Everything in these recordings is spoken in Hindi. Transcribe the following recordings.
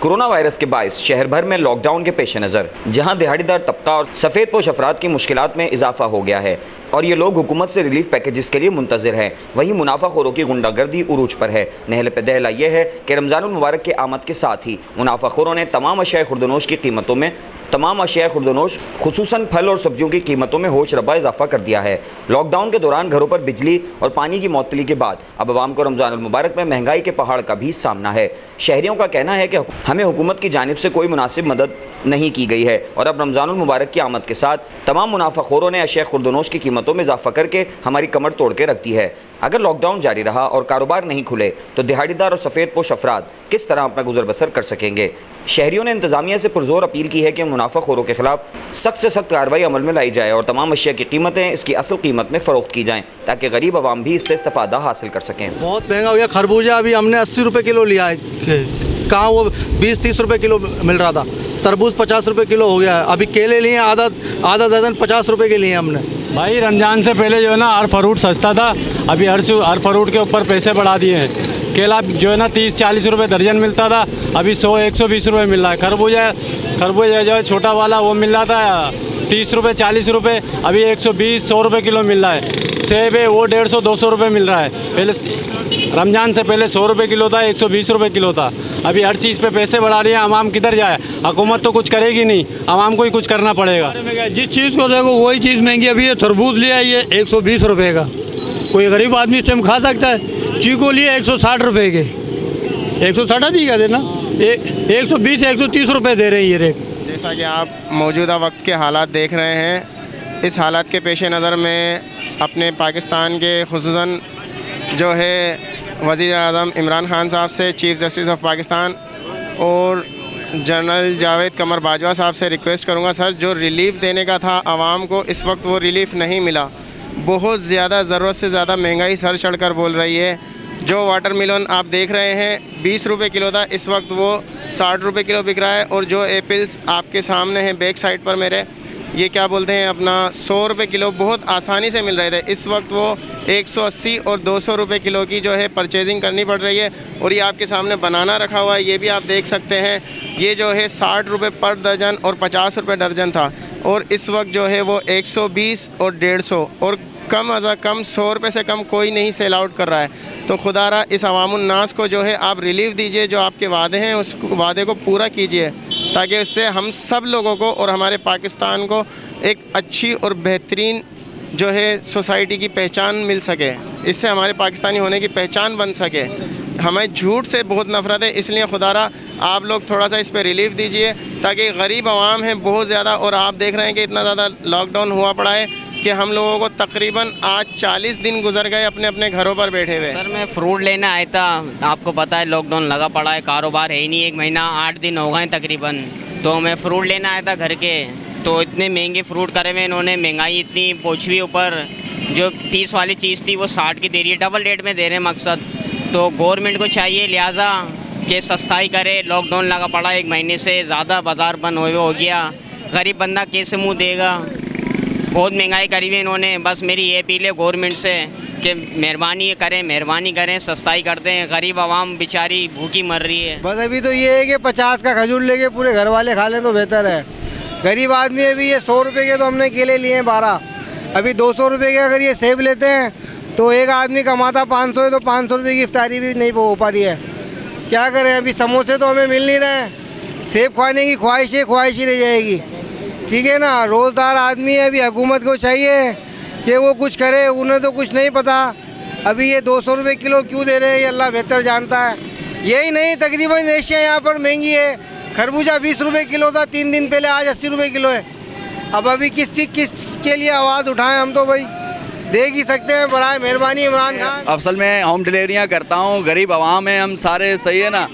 कोरोना वायरस के बायस शहर भर में लॉकडाउन के पेश नज़र जहां दिहाड़ीदार तबका और सफ़ेदपोश अफराद की मुश्किलात में इजाफा हो गया है और ये लोग हुकूमत से रिलीफ पैकेजेस के लिए मुंतज़िर हैं, वहीं मुनाफाखोरों की गुंडागर्दी उरूज पर है। नहल पे दहला ये है कि रमज़ानुल मुबारक के आमद के साथ ही मुनाफाखोरों ने तमाम अशिया खुर्दनोश खुसूसन फल और सब्जियों की कीमतों में होश रबा इजाफा कर दिया है। लॉकडाउन के दौरान घरों पर बिजली और पानी की मअतली के बाद अब आवाम को रमज़ानुल मुबारक में महंगाई के पहाड़ का भी सामना है। शहरियों का कहना है कि हमें हुकूमत की जानिब से कोई मुनासिब मदद नहीं की गई है और अब रमज़ानुल मुबारक की आमद के साथ तमाम मुनाफाखोरों ने अशिया खुर्दनोश की कीमतों में इजाफा करके हमारी कमर तोड़ के रख दी है। अगर लॉकडाउन जारी रहा और कारोबार नहीं खुले तो दिहाड़ीदार और सफ़ेदपोश अफराद किस तरह अपना गुजर बसर कर सकेंगे। शहरियों ने इंतज़ामिया से पुरजोर अपील की है कि मुनाफाखोरों के खिलाफ सख्त से सख्त कार्रवाई अमल में लाई जाए और तमाम अशिया की कीमतें इसकी असल कीमत में फ़रोख्त की जाएँ ताकि गरीब आवाम भी इससे इस्तेफ़ादा हासिल कर सकें। बहुत महंगा हो गया। खरबूजा अभी हमने 80 रुपये किलो लिया है, कहाँ वो 20-30 रुपये किलो मिल रहा था। तरबूज 50 रुपये किलो हो गया है। अभी केले लिए आधा दर्जन 50 रुपये के लिए हमने। भाई रमज़ान से पहले जो है ना हर फ्रूट सस्ता था, अभी हर फ्रूट के ऊपर पैसे बढ़ा दिए हैं। केला जो है ना 30-40 रुपये दर्जन मिलता था, अभी 100-120 रुपये मिल रहा है। खरबूजा जो है छोटा वाला वो मिल रहा था 30 रुपये 40 रुपये, अभी 120-100 रुपये किलो मिल रहा है। सेब है वो 150-200 रुपये मिल रहा है। पहले रमज़ान से पहले 100 रुपये किलो था, 120 रुपये किलो था। अभी हर चीज़ पे पैसे बढ़ा रही है। आवाम किधर जाए? हुकूमत तो कुछ करेगी नहीं, आवाम को ही कुछ करना पड़ेगा। जिस चीज़ को देखो वही चीज़ महंगी। अभी ये तरबूज लिया है ये 120 रुपये का, कोई गरीब आदमी इस टाइम खा सकता है। चीकू लिए 160 रुपये के, 160 दी कहते ना, 120-130 रुपये दे रहे हैं ये रेट। जैसा कि आप मौजूदा वक्त के हालात देख रहे हैं, इस हालात के पेश नज़र में अपने पाकिस्तान के खुसूसन जो है वज़ीर आज़म इमरान खान साहब से, चीफ़ जस्टिस ऑफ पाकिस्तान और जनरल जावेद कमर बाजवा साहब से रिक्वेस्ट करूंगा सर, जो रिलीफ़ देने का था आवाम को इस वक्त वो रिलीफ़ नहीं मिला। बहुत ज़्यादा ज़रूरत से ज़्यादा महंगाई सर चढ़ कर बोल रही है। जो वाटरमेलन आप देख रहे हैं 20 रुपये किलो था, इस वक्त वो 60 रुपये किलो बिक रहा है। और जो एप्पल्स आपके सामने हैं बैक साइड पर मेरे, ये क्या बोलते हैं अपना 100 रुपये किलो बहुत आसानी से मिल रहे थे, इस वक्त वो 180 और 200 रुपये किलो की जो है परचेजिंग करनी पड़ रही है। और ये आपके सामने बनाना रखा हुआ है, ये भी आप देख सकते हैं। ये जो है 60 रुपये पर दर्जन और 50 रुपये दर्जन था, और इस वक्त जो है वो 120 और 150 और कम अज़ा कम 100 रुपये से कम कोई नहीं सेल आउट कर रहा है। तो खुदारा इस अवामुन्नास को जो है आप रिलीफ़ दीजिए, जो आपके वादे हैं उस वादे को पूरा कीजिए, ताकि इससे हम सब लोगों को और हमारे पाकिस्तान को एक अच्छी और बेहतरीन जो है सोसाइटी की पहचान मिल सके, इससे हमारे पाकिस्तानी होने की पहचान बन सके। हमें झूठ से बहुत नफ़रत है, इसलिए खुदारा आप लोग थोड़ा सा इस पर रिलीफ़ दीजिए, ताकि गरीब आवाम है बहुत ज़्यादा। और आप देख रहे हैं कि इतना ज़्यादा लॉकडाउन हुआ पड़ा है कि हम लोगों को तकरीबन आज 40 दिन गुजर गए अपने अपने घरों पर बैठे हुए। सर मैं फ्रूट लेने आया था, आपको पता है लॉकडाउन लगा पड़ा है, कारोबार है ही नहीं। 1 महीना 8 दिन हो गए तकरीबन। तो मैं फ़्रूट लेने आया था घर के, तो इतने महंगे फ्रूट करे हुए इन्होंने, महंगाई इतनी पहुँची ऊपर। जो 30 वाली चीज़ थी वो 60 की दे रही है, डबल रेट में दे रहे हैं मकसद। तो गवर्नमेंट को चाहिए लिहाजा कि सस्ताई करे। लॉकडाउन लगा पड़ा 1 महीने से ज़्यादा, बाज़ार बंद हो गया, गरीब बंदा कैसे मुँह देगा? बहुत महंगाई करी हुई इन्होंने। बस मेरी ये अपील है गवर्नमेंट से कि मेहरबानी करें, सस्ताई करते हैं। गरीब आवाम बेचारी भूखी मर रही है। बस अभी तो ये है कि 50 का खजूर लेके पूरे घर वाले खा लें तो बेहतर है। गरीब आदमी अभी ये 100 रुपये के तो हमने केले लिए हैं 12, अभी 200 रुपये के अगर ये सेब लेते हैं तो एक आदमी कमाता 500 है, तो 500 रुपये की इफ्तारी भी नहीं हो पा रही है। क्या करें? अभी समोसे तो हमें मिल नहीं रहे हैं, सेब खाने की ख्वाहिश ही रह जाएगी। ठीक है ना, रोज़गार आदमी है, अभी हुकूमत को चाहिए कि वो कुछ करे, उन्हें तो कुछ नहीं पता। अभी ये 200 रुपये किलो क्यों दे रहे हैं ये अल्लाह बेहतर जानता है। यही नहीं, तकरीबन एशिया यहाँ पर महंगी है। खरबूजा 20 रुपये किलो था 3 दिन पहले, आज 80 रुपये किलो है। अब अभी किस के लिए आवाज़ उठाएं? हम तो भाई देख ही सकते हैं। बराए मेहरबानी इमरान खान। असल में होम डिलीवरियाँ करता हूँ, गरीब आवाम है हम सारे, सही है ना।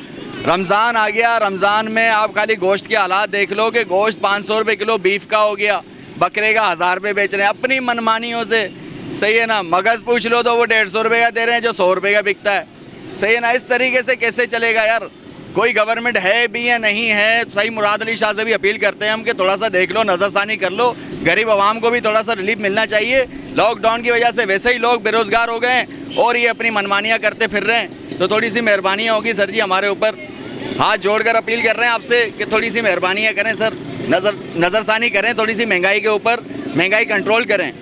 रमज़ान आ गया, रमज़ान में आप खाली गोश्त के हालात देख लो कि गोश्त 500 रुपये किलो बीफ का हो गया, बकरे का 1000 रुपये बेच रहे हैं अपनी मनमानियों से, सही है ना। मगज़ पूछ लो तो वो 150 रुपये का दे रहे हैं जो 100 रुपये का बिकता है, सही है ना। इस तरीके से कैसे चलेगा यार? कोई गवर्नमेंट है भी या नहीं है? सही मुराद अली शाह से भी अपील करते हैं हम कि थोड़ा सा देख लो, नज़रसानी कर लो, गरीब आवाम को भी थोड़ा सा रिलीफ मिलना चाहिए। लॉकडाउन की वजह से वैसे ही लोग बेरोज़गार हो गए हैं और ये अपनी मनमानियाँ करते फिर रहे हैं, तो थोड़ी सी मेहरबानी होगी सर जी हमारे ऊपर। हाथ जोड़कर अपील कर रहे हैं आपसे कि थोड़ी सी मेहरबानियाँ करें सर, नज़रसानी करें थोड़ी सी महंगाई के ऊपर, महंगाई कंट्रोल करें।